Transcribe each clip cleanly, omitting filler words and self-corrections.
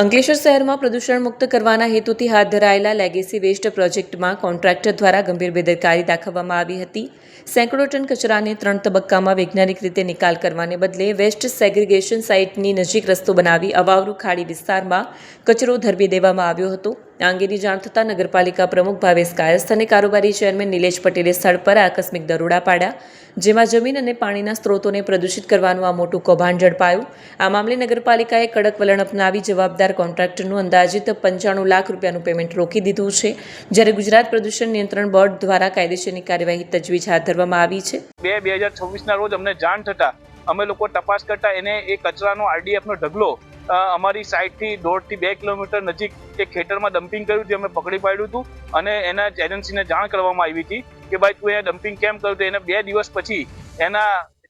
અંકલેશ્વર શહેરમાં પ્રદૂષણ મુક્ત કરવાના હેતુથી હાથ ધરાયેલા લેગેસી વેસ્ટ પ્રોજેક્ટમાં કોન્ટ્રાક્ટર દ્વારા ગંભીર બેદરકારી દાખવવામાં આવી હતી। સેંકડો ટન કચરાને 3 તબક્કામાં વૈજ્ઞાનિક રીતે નિકાલ કરવાને બદલે વેસ્ટ સેગ્રીગેશન સાઇટની નજીક રસ્તો બનાવી અવાવરૂ ખાડી વિસ્તારમાં કચરો ધરબી દેવામાં આવ્યો હતો। આ અંગેની જાણ થતાં નગરપાલિકા પ્રમુખ ભાવેશ કાયસ્થ અને કારોબારી ચેરમેન નિલેશ પટેલે સ્થળ પર આકસ્મિક દરોડા પાડ્યા, જેમાં જમીન અને પાણીના સ્ત્રોતોને પ્રદૂષિત કરવાનું આ મોટું કૌભાંડ ઝડપાયું। આ મામલે નગરપાલિકાએ કડક વલણ અપનાવી જવાબદાર કોન્ટ્રાક્ટરનું અંદાજિત 95 લાખ રૂપિયાનું પેમેન્ટ રોકી દીધું છે, જ્યારે ગુજરાત પ્રદૂષણ નિયંત્રણ બોર્ડ દ્વારા કાયદેસરની કાર્યવાહી તજવીજ હાથ ધરવામાં આવી છે। 2026ના રોજ અમને જાણ થતાં અમે લોકો તપાસ કરતા એને એ કચરાનો આરડીએફનો ઢગલો અમારી સાઇટથી 1.5 થી 2 કિલોમીટર નજીક એક ખેતરમાં ડમ્પિંગ કર્યું હતું। અમે પકડી પાડ્યું હતું અને એના એજન્સીને જાણ કરવામાં આવી હતી કે ભાઈ તું અહીંયા ડમ્પિંગ કેમ કર્યું હતું। એને 2 દિવસ પછી એના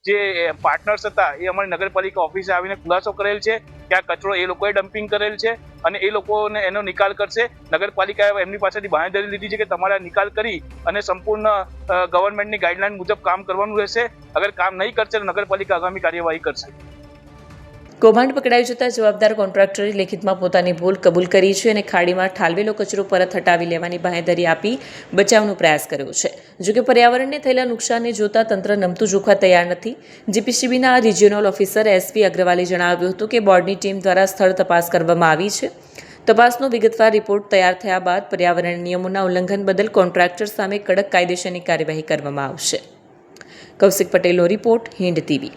જે પાર્ટનર્સ હતા એ અમારી નગરપાલિકા ઓફિસે આવીને ખુલાસો કરેલ છે કે આ કચરો એ લોકોએ ડમ્પિંગ કરેલ છે અને એ લોકોને એનો નિકાલ કરશે। નગરપાલિકાએ એમની પાસેથી બાંહેધરી લીધી છે કે તમારે નિકાલ કરી અને સંપૂર્ણ ગવર્મેન્ટની ગાઈડલાઈન મુજબ કામ કરવાનું રહેશે। અગર કામ નહીં કરશે તો નગરપાલિકા આગામી કાર્યવાહી કરશે। કૌભાંડ પકડાઈ જતાં જવાબદાર કોન્ટ્રાક્ટરે લેખિતમાં પોતાની ભૂલ કબૂલ કરી છે અને ખાડીમાં ઠાલવેલો કચરો પરત હટાવી લેવાની બાંહેધરી આપી બચાવનો પ્રયાસ કર્યો છે। જોકે પર્યાવરણને થયેલા નુકસાનને જોતા તંત્ર નમતું જોખવા તૈયાર નથી। જીપીસીબીના રિજિયોનલ ઓફિસર એસવી અગ્રવાલે જણાવ્યું હતું કે બોર્ડની ટીમ દ્વારા સ્થળ તપાસ કરવામાં આવી છે। તપાસનો વિગતવાર રિપોર્ટ તૈયાર થયા બાદ પર્યાવરણ નિયમોના ઉલ્લંઘન બદલ કોન્ટ્રાક્ટર સામે કડક કાયદેસરની કાર્યવાહી કરવામાં આવશે। કૌશિક પટેલનો રિપોર્ટ, હિન્દ ટીવી।